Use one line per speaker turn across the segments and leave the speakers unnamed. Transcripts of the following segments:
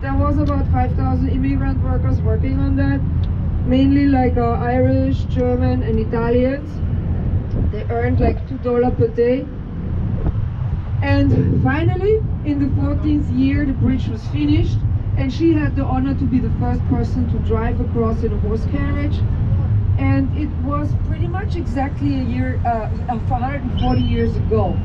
there was about 5,000 immigrant workers working on that, mainly like Irish, German, and Italians. They earned like $2 per day. And finally, in the 14th year, the bridge was finished, and she had the honor to be the first person to drive across in a horse carriage. And it was pretty much exactly a year, 140 years ago.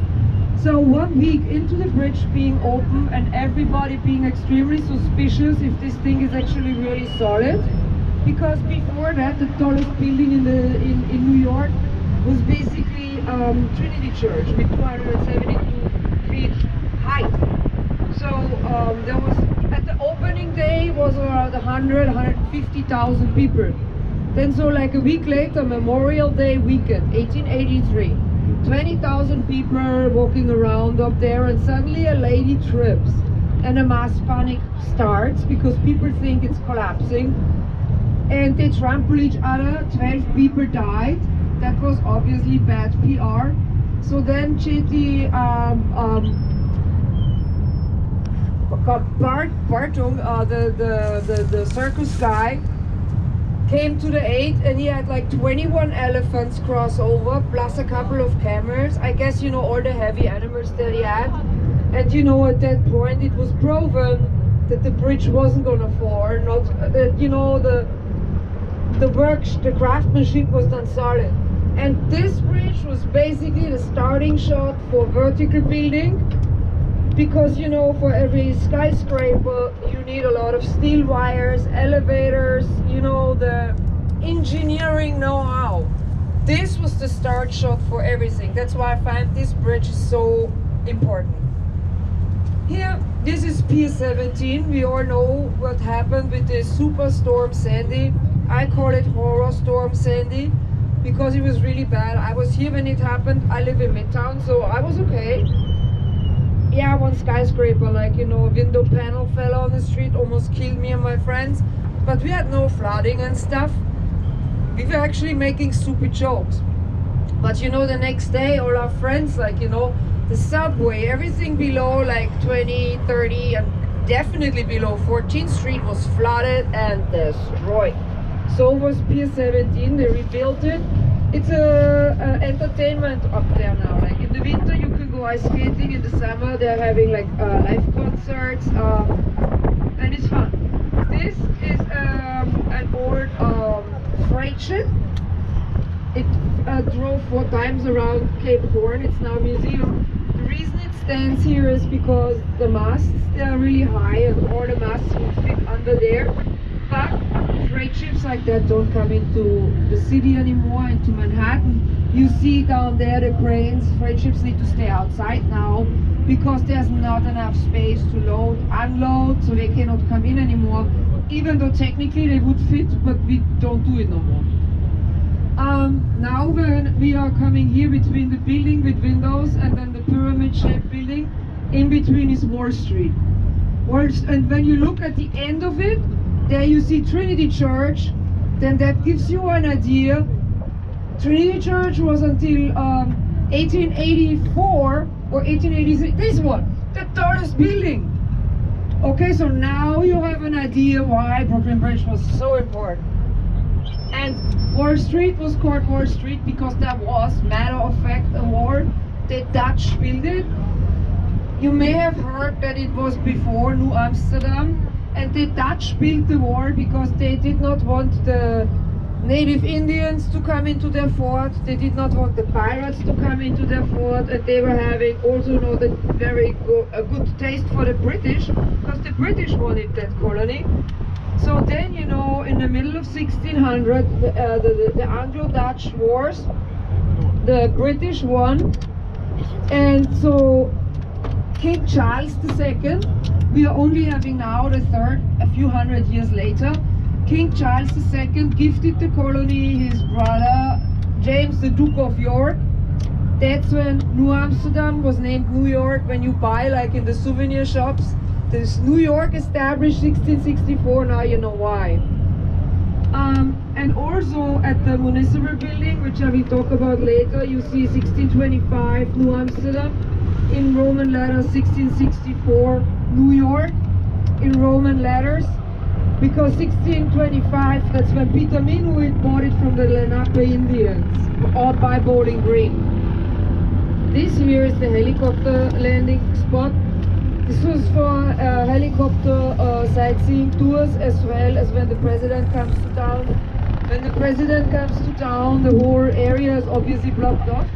So 1 week into the bridge being open and everybody being extremely suspicious if this thing is actually really solid, because before that the tallest building in New York was basically Trinity Church with 272 feet height. So there was, at the opening day was around 150,000 people. Then so like a week later, Memorial Day weekend, 1883, 20,000 people walking around up there, and suddenly a lady trips and a mass panic starts because people think it's collapsing and they trample each other. 12 people died. That was obviously bad PR. So then Chetty Bartung, the circus guy, came to the aid, and he had like 21 elephants cross over, plus a couple of camels. I guess, you know, all the heavy animals that he had. And you know, at that point it was proven that the bridge wasn't gonna fall, not that, you know, the craftsmanship was done solid. And this bridge was basically the starting shot for vertical building, because, you know, for every skyscraper you need a lot of steel wires, elevators, you know, the engineering know-how. This was the start shot for everything. That's why I find this bridge is so important. Here, this is Pier 17. We all know what happened with the Superstorm Sandy. I call it Horror Storm Sandy because it was really bad. I was here when it happened. I live in Midtown, so I was okay. Yeah, one skyscraper, like, you know, a window panel fell on the street, almost killed me and my friends. But we had no flooding and stuff. We were actually making stupid jokes. But you know, the next day, all our friends, like, you know, the subway, everything below like 20, 30, and definitely below 14th Street was flooded and destroyed. So was Pier 17, they rebuilt it. It's a entertainment up there now. Like in the winter you can go ice skating, in the summer they're having like live concerts, and it's fun. This is an old freight ship. It drove 4 times around Cape Horn. It's now a museum. The reason it stands here is because the masts, they are really high and all the masts will fit under there. But freight ships like that don't come into the city anymore, into Manhattan. You see down there the cranes. Freight ships need to stay outside now because there's not enough space to load, unload, so they cannot come in anymore. Even though technically they would fit, but we don't do it no more. Now when we are coming here between the building with windows and then the pyramid-shaped building, in between is Wall Street. And when you look at the end of it, there you see Trinity Church. Then that gives you an idea. Trinity Church was until 1884 or 1883. This one, the tallest building. Okay, so now you have an idea why Brooklyn Bridge was so important. And Wall Street was called Wall Street because there was, matter of fact, a war. The Dutch built it. You may have heard that it was before New Amsterdam, and the Dutch built the wall because they did not want the native Indians to come into their fort. They did not want the pirates to come into their fort, and they were having also not a very good taste for the British, because the British wanted that colony. So then, you know, in the middle of 1600, the Anglo-Dutch wars, the British won, and so King Charles II, we are only having now the third, a few hundred years later, King Charles II gifted the colony his brother James, the Duke of York. That's when New Amsterdam was named New York. When you buy, like in the souvenir shops, this New York established 1664, now you know why. And also at the municipal building, which I will talk about later, you see 1625 New Amsterdam, in Roman letters 1664 New York. in Roman letters, because 1625, that's when Peter Minuit bought it from the Lenape Indians, out by Bowling Green. This here is the helicopter landing spot. This was for helicopter sightseeing tours, as well as when the president comes to town. When the president comes to town, the whole area is obviously blocked off.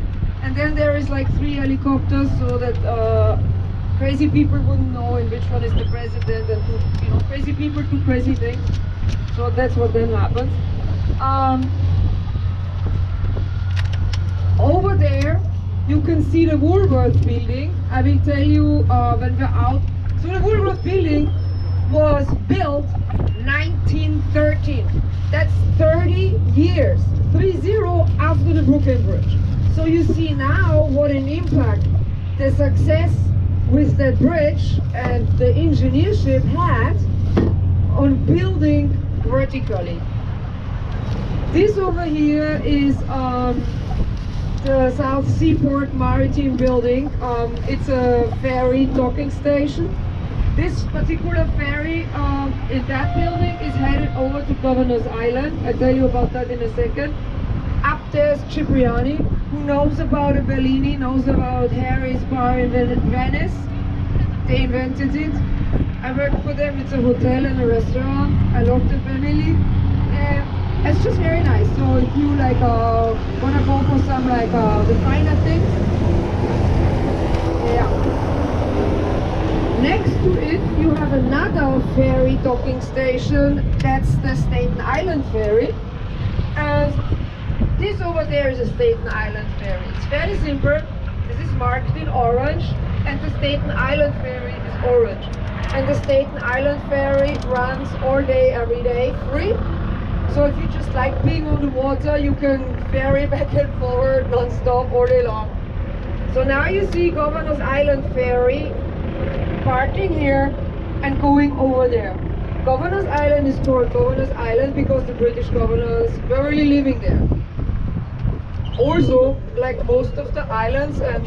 And then there is like 3 helicopters, so that crazy people wouldn't know in which one is the president, and you know, crazy people do crazy things. So that's what then happens. Over there, you can see the Woolworth building. I will tell you when we're out. So the Woolworth building was built 1913. That's 30 years, 30 after the Brooklyn Bridge. So you see now what an impact the success with that bridge and the engineership had on building vertically. This over here is the South Seaport Maritime Building. It's a ferry docking station. This particular ferry in that building is headed over to Governor's Island. I'll tell you about that in a second. Up there's Cipriani, who knows about a Bellini, knows about Harry's Bar in Venice. They invented it. I worked for them. It's a hotel and a restaurant. I love the family. It's just very nice. So if you like wanna go for some like the finer things, yeah. Next to it, you have another ferry docking station. That's the Staten Island ferry, and this over there is a Staten Island ferry. It's very simple. This is marked in orange, and the Staten Island ferry is orange. And the Staten Island ferry runs all day, every day, free. So if you just like being on the water, you can ferry back and forward non-stop all day long. So now you see Governor's Island ferry parking here and going over there. Governor's Island is called Governor's Island because the British governors were really living there. Also, like most of the islands and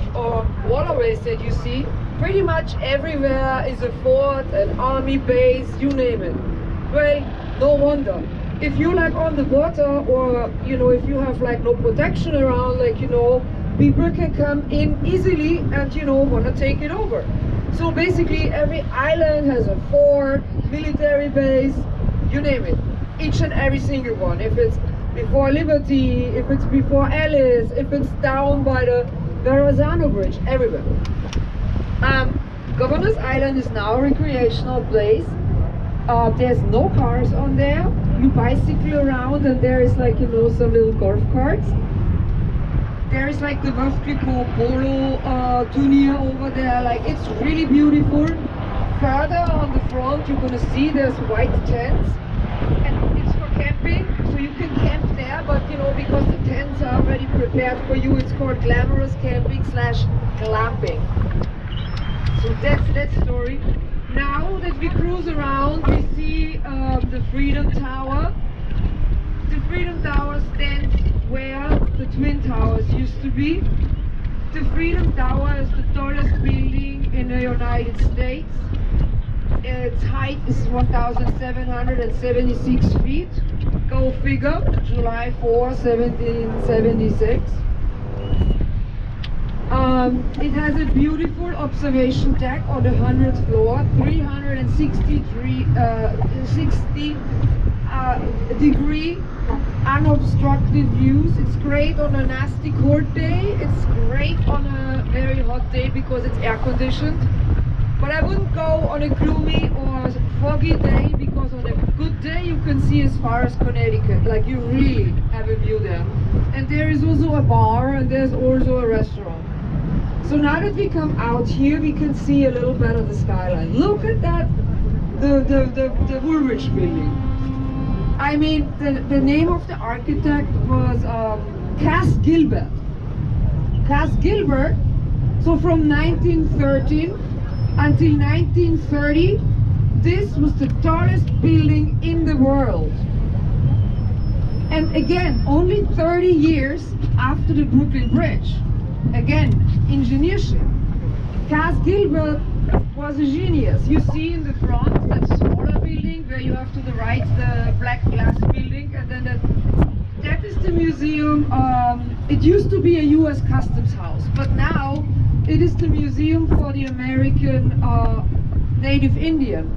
waterways that you see, pretty much everywhere is a fort, an army base, you name it. Well, no wonder. If you like on the water, or you know, if you have like no protection around, like, you know, people can come in easily and, you know, want to take it over. So basically every island has a fort, military base, you name it. Each and every single one. If it's before Liberty, if it's before Alice, if it's down by the Verrazano Bridge, everywhere. Governor's Island is now a recreational place. There's no cars on there. You bicycle around, and there is like, you know, some little golf carts. There is like the Veuve Clicquot polo tunnel over there. Like, it's really beautiful. Further on the front, you're gonna see there's white tents, and it's for camping. So you can camp there, but you know, because the tents are already prepared for you, it's called glamorous camping / glamping. So that's that story. Now that we cruise around, we see the Freedom Tower. The Freedom Tower stands where the Twin Towers used to be. The Freedom Tower is the tallest building in the United States. Its height is 1,776 feet. Go figure, July 4, 1776. It has a beautiful observation deck on the 100th floor, 360 degree unobstructed views. It's great on a nasty cold day. It's great on a very hot day because it's air conditioned. But I wouldn't go on a gloomy or foggy day, because on a good day you can see as far as Connecticut. Like, you really have a view there. And there is also a bar, and there's also a restaurant. So now that we come out here, we can see a little better the skyline. Look at that, the Woolwich building. I mean, the name of the architect was Cass Gilbert. Cass Gilbert, so from 1913 until 1930, this was the tallest building in the world. And again, only 30 years after the Brooklyn Bridge. Again, engineership. Cass Gilbert was a genius. You see in the front that smaller building where you have to the right the black glass building, and then that is the museum. It used to be a U.S. Customs House, but now it is the museum for the American Native Indian.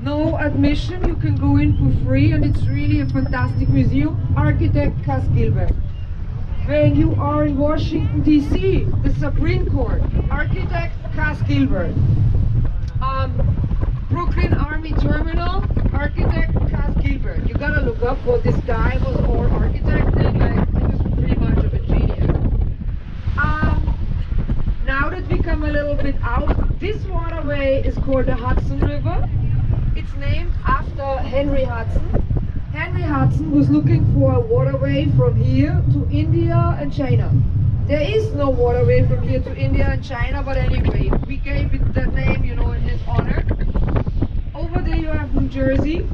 No admission, you can go in for free, and it's really a fantastic museum. Architect Cass Gilbert. When you are in Washington D.C., the Supreme Court, architect Cass Gilbert. Brooklyn Army Terminal, architect Cass Gilbert. You gotta look up what this guy was all architecting, like he was pretty much of a genius. Now that we come a little bit out, this waterway is called the Hudson River. It's named after Henry Hudson. Henry Hudson was looking for a waterway from here to India and China. There is no waterway from here to India and China, but anyway, we gave it that name, you know, in his honor. Over there you have New Jersey.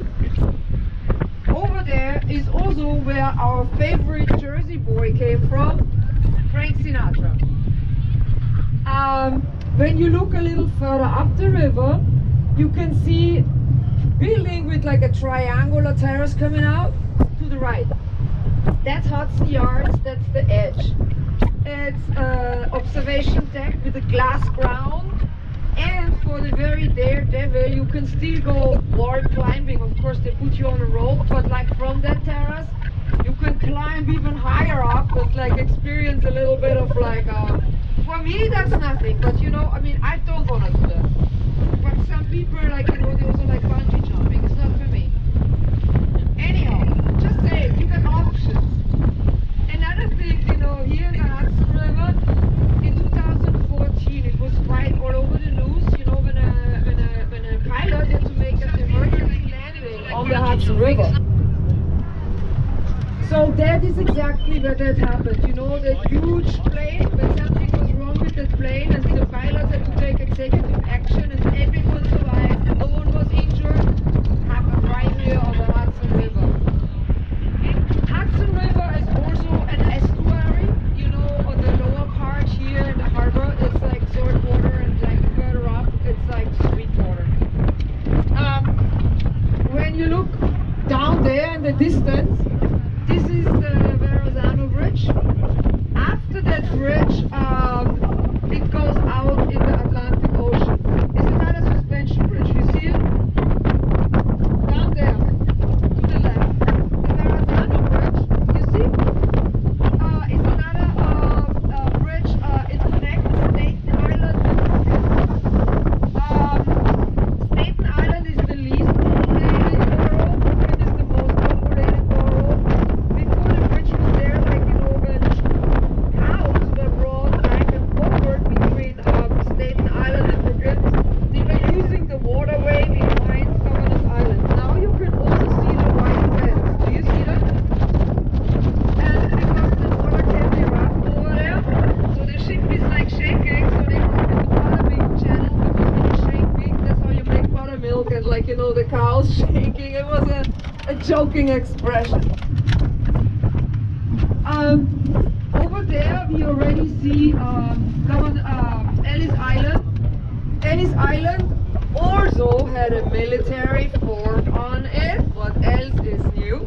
Over there is also where our favorite Jersey boy came from, Frank Sinatra. When you look a little further up the river, you can see building with like a triangular terrace coming out to the right. That's Hudson Yards, that's the edge. It's observation deck with a glass ground, and for the very daredevil you can still go wall climbing. Of course they put you on a rope, but like from that terrace you can climb even higher up and like experience a little bit of like for me that's nothing, but you know, I mean, I don't want to do that, but some people like, you know, they also like bungee jumping. It's not for me. Anyhow, just say it, you got options. Another thing, you know, here in the Hudson River, in 2014, it was quite all over the news, you know, when a pilot had to make an emergency landing on the Hudson River. So that is exactly where that happened. You know, that huge plane, when something was wrong with that plane and the pilot had to take executive action and everyone survived and no one was injured, happened right here on the Hudson River. Hudson River is also an estuary, you know, on the lower part here in the harbor. It's like salt water, and like further up, it's like sweet water. When you look down there in the distance, this is the Verrazano Bridge. After that bridge, it goes out in the Atlantic Ocean. It's another suspension bridge. You see it? Down there, to the left. The Verrazano Bridge, you see? It's another bridge. It connects Staten Island with Brooklyn. Staten Island is the least populated borough. Brooklyn is the most populated borough. Before the bridge was there, like, you know, when cows were brought back and forward between Staten Island and Brooklyn, they were using the waterway behind Governor's Island. Now you can also see the white fence. Do you see that? And because the water can be rough over there, so the ship is like shaking, so they call it the buttermilk channel, because when you shake big, that's how you make buttermilk, and like, you know, the cows shaking. It was a joking expression. Over there we already see Ellis Island. Ellis Island also had a military fort on it. What else is new?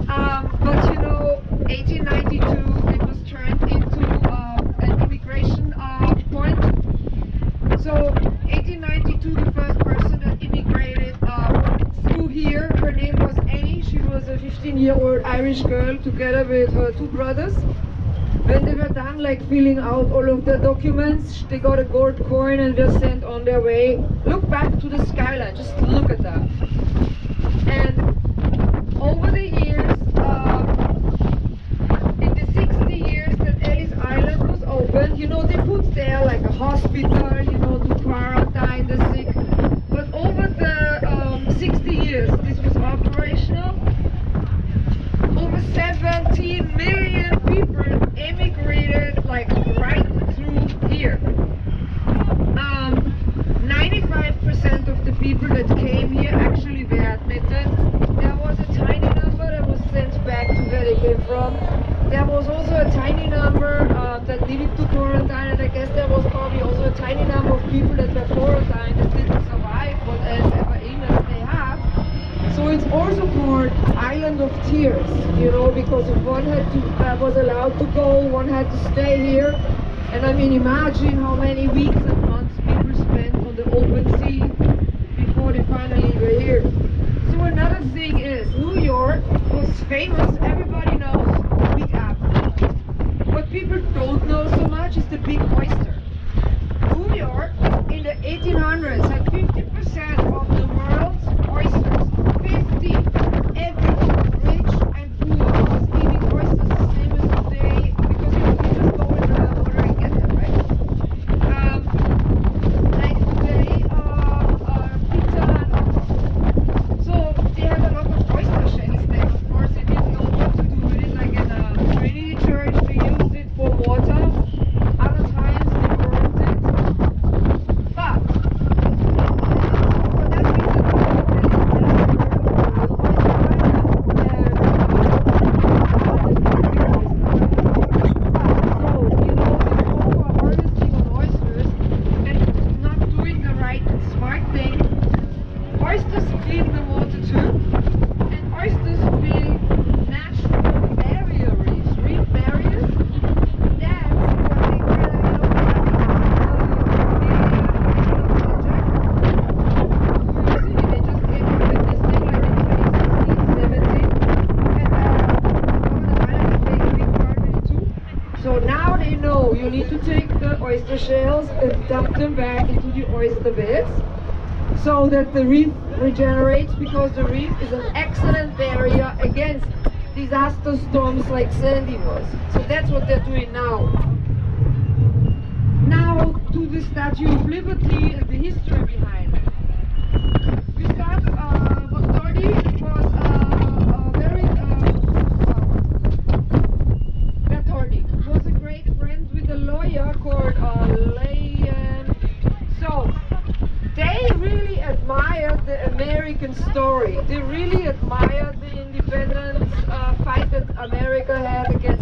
But you know, 1892 it was turned into an immigration point. So 1892 the first person that immigrated through here, her name was Annie. She was a 15-year-old Irish girl together with her two brothers. When they were done like filling out all of the documents, they got a gold coin and were sent on their way. Look back to the skyline, just look at that. And over the years, in the 60 years that Ellis Island was open, you know, they put there like a hospital, you know, to quarantine the sick. But over the 60 years this was operational, over 17 million people emigrated like right through here. 95% of the people that came here actually So it's also called Island of Tears, you know, because if one was allowed to go, one had to stay here. And I mean, imagine how many weeks and months people spent on the open sea before they finally were here. So another thing is, New York was famous, everybody knows, Big Apple. What people don't know so much is the big oyster. New York in the 1800s had 50% of the world's oysters. 50! Everyone, rich and poor, was eating oysters the same as today, because you just go in the water and get them, right? Like today, pizza and hot dogs. So they had a lot of oyster shells there. Of course, they didn't know what to do with it. Like in a Trinity Church, they used it for water. Other times they burned it. But for that reason, oysters feel the water too, and oysters feel natural barrier reefs, reef barriers. That's why they project. They just came up with this thing like in 2016, 17, and Governor Island made a big part in it too. So now they know you need to take the oyster shells and dump them back into the oyster beds, so that the reef regenerates, because the reef is an excellent barrier against disaster storms like Sandy was. So that's what they're doing now. Now to the Statue of Liberty and the history behind it. Gustav Bartholdi was Bertoldi was a great friend with a lawyer called Leyen. So they really admired the American story. They really admired the independence fight that America had against